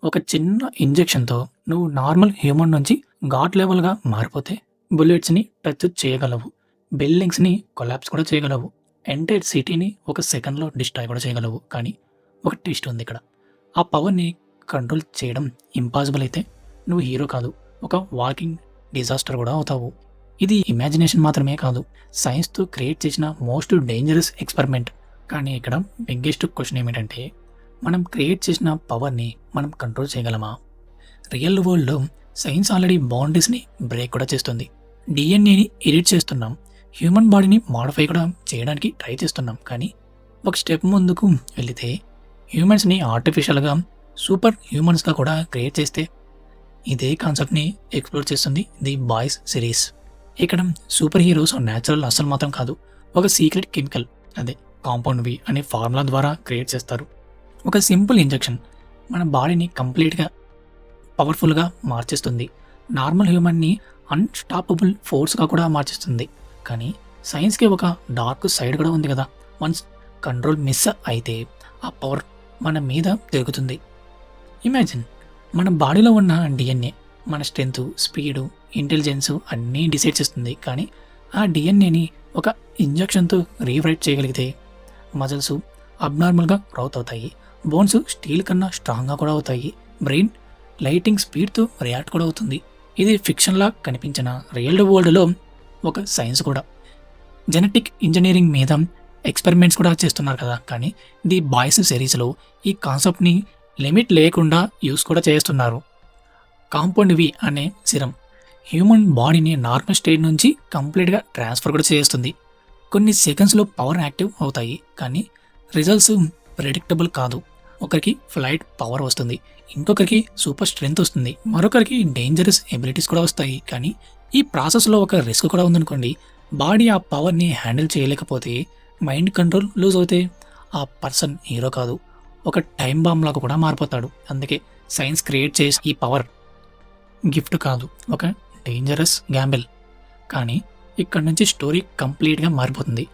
ఒక చిన్న ఇంజెక్షన్‌తో నువ్వు నార్మల్ హ్యూమన్ నుంచి గాడ్ లెవెల్‌గా మారిపోతే, బుల్లెట్స్‌ని టచ్ చేయగలవు. బిల్డింగ్స్‌ని కొలాప్స్ కూడా చేయగలవు. ఎంటైర్ సిటీని ఒక సెకండ్‌లో డిస్ట్రాయ్ కూడా చేయగలవు. కానీ ఒక ట్విస్ట్ ఉందిక్కడ. ఆ పవర్‌ని కంట్రోల్ చేయడం ఇంపాసిబుల్ అయితే నువ్వు హీరో కాదు. ఒక వాకింగ్ డిజాస్టర్ కూడా అవుతావు. ఇది ఇమాజినేషన్ మాత్రమే కాదు. సైన్స్‌తో క్రియేట్ చేసిన మోస్ట్ డేంజరస్ ఎక్స్‌పెరిమెంట్. కానీ ఇక్కడ బిగ్గెస్ట్ క్వెషన్ ఏమిటంటే, మనం క్రియేట్ చేసిన పవర్‌ని మనం కంట్రోల్ చేయగలమా? రియల్ వరల్డ్‌లో సైన్స్ ఆల్రెడీ బౌండరీస్‌ని బ్రేక్ కూడా చేస్తుంది. డీఎన్ఏని ఎడిట్ చేస్తున్నాం. హ్యూమన్ బాడీని మోడిఫై కూడా చేయడానికి ట్రై చేస్తున్నాం. కానీ ఒక స్టెప్ ముందుకు వెళితే హ్యూమన్స్‌ని ఆర్టిఫిషియల్‌గా సూపర్ హ్యూమన్స్‌గా కూడా క్రియేట్ చేస్తే ఇదే కాన్సెప్ట్‌ని ఎక్స్‌ప్లోర్ చేస్తుంది ది బాయ్స్ సిరీస్. ఇక్కడ సూపర్ హీరోస్ న్యాచురల్ అస్సలు మాత్రం కాదు. ఒక సీక్రెట్ కెమికల్, అదే కాంపౌండ్ వి అనే ఫార్ములా ద్వారా క్రియేట్ చేస్తారు. ఒక సింపుల్ ఇంజెక్షన్ మన బాడీని కంప్లీట్‌గా పవర్‌ఫుల్‌గా మార్చేస్తుంది. నార్మల్ హ్యూమన్‌ని అన్‌స్టాపబుల్ ఫోర్స్‌గా కూడా మార్చేస్తుంది. కానీ సైన్స్‌కి ఒక డార్క్ సైడ్ కూడా ఉంది కదా! వన్స్ కంట్రోల్ మిస్ అయితే ఆ పవర్ మన మీద తిరుగుతుంది. ఇమాజిన్, మన బాడీలో ఉన్న డీఎన్ఏ మన స్ట్రెంత్, స్పీడు, ఇంటెలిజెన్సు అన్నీ డిసైడ్ చేస్తుంది. కానీ ఆ డీఎన్ఏని ఒక ఇంజెక్షన్‌తో రీరైట్ చేయగలిగితే మజిల్స్ అబ్నార్మల్‌గా గ్రోత్ అవుతాయి. బోన్స్ స్టీల్ కన్నా స్ట్రాంగ్‌గా కూడా అవుతాయి. బ్రెయిన్ లైటింగ్ స్పీడ్‌తో రియాక్ట్ కూడా అవుతుంది. ఇది ఫిక్షన్‌లా కనిపించిన రియల్ వరల్డ్‌లో ఒక సైన్స్ కూడా. జెనెటిక్ ఇంజినీరింగ్ మీద ఎక్స్‌పెరిమెంట్స్ కూడా చేస్తున్నారు కదా! కానీ ది బాయ్స్ సిరీస్‌లో ఈ కాన్సెప్ట్‌ని లిమిట్ లేకుండా యూజ్ కూడా చేస్తున్నారు. కాంపౌండ్ వి అనే సిరమ్ హ్యూమన్ బాడీని నార్మల్ స్టేట్ నుంచి కంప్లీట్‌గా ట్రాన్స్‌ఫర్ కూడా చేస్తుంది. కొన్ని సెకండ్స్‌లో పవర్ యాక్టివ్ అవుతాయి. కానీ రిజల్ట్స్ ప్రెడిక్టబుల్ కాదు. ఒకరికి ఫ్లైట్ పవర్ వస్తుంది. ఇంకొకరికి సూపర్ స్ట్రెంగ్త్ వస్తుంది. మరొకరికి డేంజరస్ ఎబిలిటీస్ కూడా వస్తాయి. కానీ ఈ ప్రాసెస్‌లో ఒక రిస్క్ కూడా ఉందనుకోండి. బాడీ ఆ పవర్‌ని హ్యాండిల్ చేయలేకపోతే, మైండ్ కంట్రోల్ లూజ్ అవుతే ఆ పర్సన్ హీరో కాదు. ఒక టైమ్ బాంబ్ లాగా కూడా మారిపోతాడు. అందుకే సైన్స్ క్రియేట్ చేసి ఈ పవర్ గిఫ్ట్ కాదు, ఒక డేంజరస్ గ్యాంబెల్. కానీ ఇక్కడ నుంచి స్టోరీ కంప్లీట్‌గా మారిపోతుంది.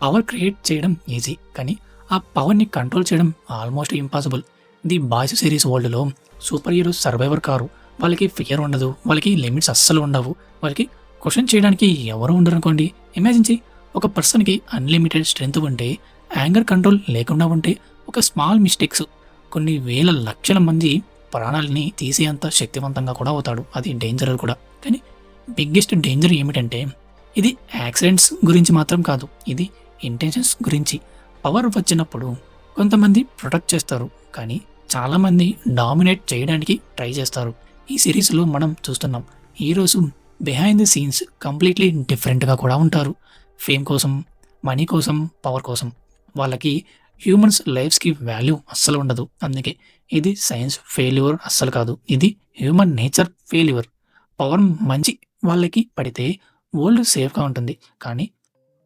పవర్ క్రియేట్ చేయడం ఈజీ. కానీ ఆ పవర్‌ని కంట్రోల్ చేయడం almost impossible. The boys series వరల్డ్‌లో సూపర్ హీరోస్ సర్వైవర్ కారు. వాళ్ళకి ఫియర్ ఉండదు. వాళ్ళకి లిమిట్స్ అస్సలు ఉండవు. వాళ్ళకి క్వెషన్ చేయడానికి ఎవరు ఉండరనుకోండి. ఇమాజిన్ చెయ్యి, ఒక పర్సన్‌కి అన్‌లిమిటెడ్ స్ట్రెంత్ ఉంటే, యాంగర్ కంట్రోల్ లేకుండా ఉంటే, ఒక స్మాల్ మిస్టేక్స్ కొన్ని వేల లక్షల మంది ప్రాణాలని తీసేంత శక్తివంతంగా కూడా అవుతాడు. అది డేంజర్ కూడా. కానీ బిగ్గెస్ట్ డేంజర్ ఏమిటంటే, ఇది యాక్సిడెంట్స్ గురించి మాత్రం కాదు. ఇది ఇంటెన్షన్స్ గురించి. పవర్ వచ్చినప్పుడు కొంతమంది ప్రొటెక్ట్ చేస్తారు. కానీ చాలామంది డామినేట్ చేయడానికి ట్రై చేస్తారు. ఈ సిరీస్‌లో మనం చూస్తున్నాం. Heroes behind the scenes completely డిఫరెంట్‌గా కూడా ఉంటారు. ఫేమ్ కోసం, మనీ కోసం, పవర్ కోసం. వాళ్ళకి హ్యూమన్స్ లైఫ్స్‌కి వాల్యూ అస్సలు ఉండదు. అందుకే ఇది సైన్స్ ఫెయిల్యూర్ అస్సలు కాదు. ఇది హ్యూమన్ నేచర్ ఫెయిల్యూర్. పవర్ మంచి వాళ్ళకి పడితే వరల్డ్ సేఫ్‌గా ఉంటుంది. కానీ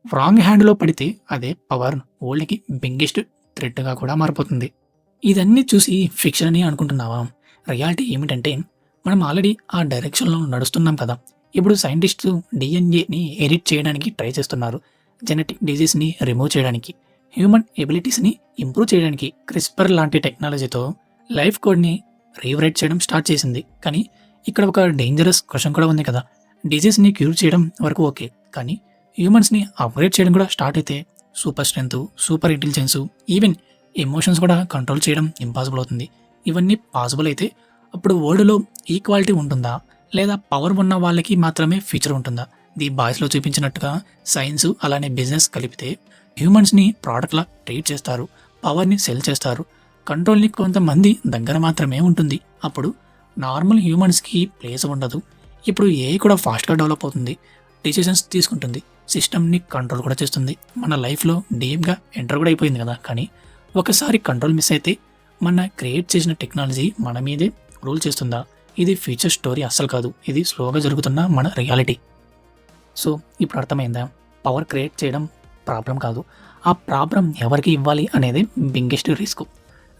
రాంగ్ హ్యాండ్‌లో పడితే అదే పవర్ వరల్డ్‌కి బిగ్గెస్ట్ థ్రెట్‌గా కూడా మారిపోతుంది. ఇదన్నీ చూసి ఫిక్షన్ అని అనుకుంటున్నావా? రియాలిటీ ఏమిటంటే, మనం ఆల్రెడీ ఆ డైరెక్షన్‌లో నడుస్తున్నాం కదా! ఇప్పుడు సైంటిస్ట్స్ డీఎన్ఏని ఎడిట్ చేయడానికి ట్రై చేస్తున్నారు. జెనెటిక్ డిజీస్‌ని రిమూవ్ చేయడానికి, హ్యూమన్ ఎబిలిటీస్‌ని ఇంప్రూవ్ చేయడానికి క్రిస్పర్ లాంటి టెక్నాలజీతో లైఫ్ కోడ్‌ని రీరైట్ చేయడం స్టార్ట్ చేసింది. కానీ ఇక్కడ ఒక డేంజరస్ క్వెషన్ కూడా ఉంది కదా! డిజీస్‌ని క్యూర్ చేయడం వరకు ఓకే. కానీ హ్యూమన్స్‌ని అప్‌గ్రేడ్ చేయడం కూడా స్టార్ట్ అయితే super strength, super intelligence, even emotions కూడా కంట్రోల్ చేయడం ఇంపాసిబుల్ అవుతుంది. ఇవన్నీ పాసిబుల్ అయితే అప్పుడు వరల్డ్‌లో ఈక్వాలిటీ ఉంటుందా? లేదా పవర్ ఉన్న వాళ్ళకి మాత్రమే ఫ్యూచర్ ఉంటుందా? ది బాయ్స్‌లో చూపించినట్టుగా సైన్స్ అలానే బిజినెస్ కలిపితే హ్యూమన్స్‌ని ప్రొడక్ట్‌లా ట్రీట్ చేస్తారు. పవర్‌ని సెల్ చేస్తారు. కంట్రోల్‌ని కొంతమంది దగ్గర మాత్రమే ఉంటుంది. అప్పుడు నార్మల్ హ్యూమన్స్‌కి ప్లేస్ ఉండదు. ఇప్పుడు ఏఐ కూడా ఫాస్ట్‌గా డెవలప్ అవుతుంది. డిసిషన్స్ తీసుకుంటుంది. సిస్టమ్‌ని కంట్రోల్ కూడా చేస్తుంది. మన లైఫ్‌లో డీప్‌గా ఎంటర్ కూడా అయిపోయింది కదా! కానీ ఒకసారి కంట్రోల్ మిస్ అయితే మన క్రియేట్ చేసిన టెక్నాలజీ మన మీదే రూల్ చేస్తుందా? ఇది ఫ్యూచర్ స్టోరీ అస్సలు కాదు. ఇది స్లోగా జరుగుతున్న మన రియాలిటీ. సో ఇప్పుడు అర్థమైందా? పవర్ క్రియేట్ చేయడం ప్రాబ్లం కాదు. ఆ ప్రాబ్లం ఎవరికి ఇవ్వాలి అనేది biggest risk.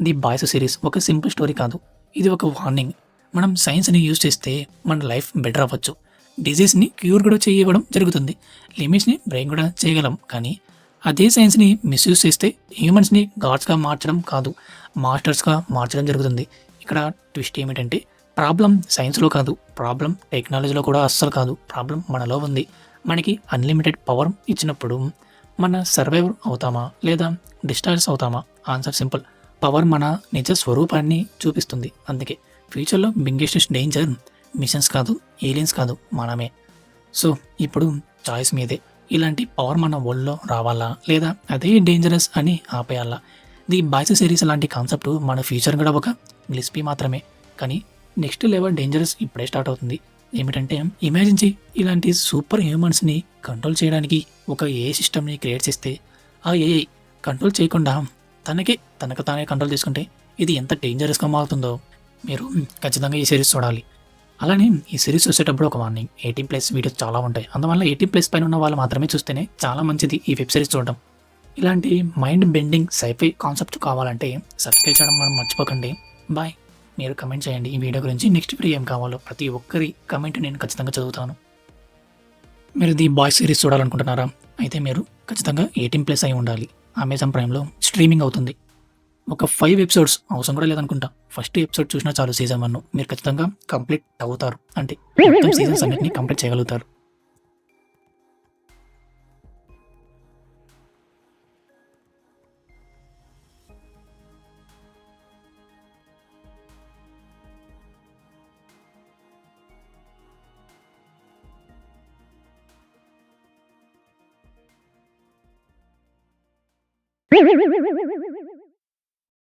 The boys series ఒక సింపుల్ స్టోరీ కాదు. ఇది ఒక వార్నింగ్. మనం సైన్స్‌ని యూజ్ చేస్తే మన లైఫ్ బెటర్ అవ్వచ్చు. డిజీస్‌ని క్యూర్ కూడా చేయడం జరుగుతుంది. లిమిట్స్‌ని బ్రేక్ కూడా చేయగలం. కానీ అదే సైన్స్‌ని మిస్‌యూజ్ చేస్తే హ్యూమన్స్‌ని గాడ్స్‌గా మార్చడం కాదు, మాస్టర్స్‌గా మార్చడం జరుగుతుంది. ఇక్కడ ట్విస్ట్ ఏమిటంటే ప్రాబ్లం సైన్స్‌లో కాదు. ప్రాబ్లం టెక్నాలజీలో కూడా అస్సలు కాదు. ప్రాబ్లం మనలో ఉంది. మనకి అన్‌లిమిటెడ్ పవర్ ఇచ్చినప్పుడు మన సర్వైవర్ అవుతామా? లేదా డిస్ట్రాయర్స్ అవుతామా? Answer simple. పవర్ మన నిజ స్వరూపాన్ని చూపిస్తుంది. అందుకే ఫ్యూచర్‌లో బిగ్గెస్ట్ డేంజర్ మిషన్స్ కాదు, ఏలియన్స్ కాదు, మనమే. సో, ఇప్పుడు చాయిస్ మీదే. ఇలాంటి పవర్ మన ఒళ్ళో రావాలా? లేదా అదే డేంజరస్ అని ఆపేయాలా? ది బాయ్స్ సిరీస్ లాంటి కాన్సెప్ట్ మన ఫ్యూచర్ కూడా ఒక గ్లిస్పీ మాత్రమే. కానీ నెక్స్ట్ లెవెల్ డేంజరస్ ఇప్పుడే స్టార్ట్ అవుతుంది. ఏమిటంటే ఇమాజిన్ చెయ్యి, ఇలాంటి సూపర్ హ్యూమన్స్‌ని కంట్రోల్ చేయడానికి ఒక ఏఐ సిస్టమ్‌ని క్రియేట్ చేస్తే, ఆ ఏఐ కంట్రోల్ చేయకుండా తనకు తానే కంట్రోల్ చేసుకుంటే ఇది ఎంత డేంజరస్‌గా మారుతుందో మీరు ఖచ్చితంగా ఈ సిరీస్ చూడాలి. అలానే ఈ సిరీస్ చూసేటప్పుడు ఒక వార్నింగ్, 18+ వీడియోస్ చాలా ఉంటాయి. అందువల్ల 18+ పైన ఉన్న వాళ్ళు మాత్రమే చూస్తేనే చాలా మంచిది ఈ వెబ్ సిరీస్ చూడడం. ఇలాంటి మైండ్ బెండింగ్ సైఫై కాన్సెప్ట్ కావాలంటే సబ్స్క్రైబ్ చేయడం మనం మర్చిపోకండి. బాయ్. మీరు కమెంట్ చేయండి ఈ వీడియో గురించి. నెక్స్ట్ వీడియో ఏం కావాలో ప్రతి ఒక్కరి కమెంట్ నేను ఖచ్చితంగా చదువుతాను. మీరు ది బాయ్స్ సిరీస్ చూడాలనుకుంటున్నారా? అయితే మీరు ఖచ్చితంగా 18+ అయి ఉండాలి. అమెజాన్ ప్రైమ్‌లో స్ట్రీమింగ్ అవుతుంది. ఒక 5 ఎపిసోడ్స్ అవసరం కూడా లేదనుకుంటా. ఫస్ట్ ఎపిసోడ్ చూసినా చాలు సీజన్ 1 మీరు ఖచ్చితంగా కంప్లీట్ అవుతారు. అంటే మొత్తం సీజన్స్ అన్నిటిని కంప్లీట్ చేయగలుగుతారు.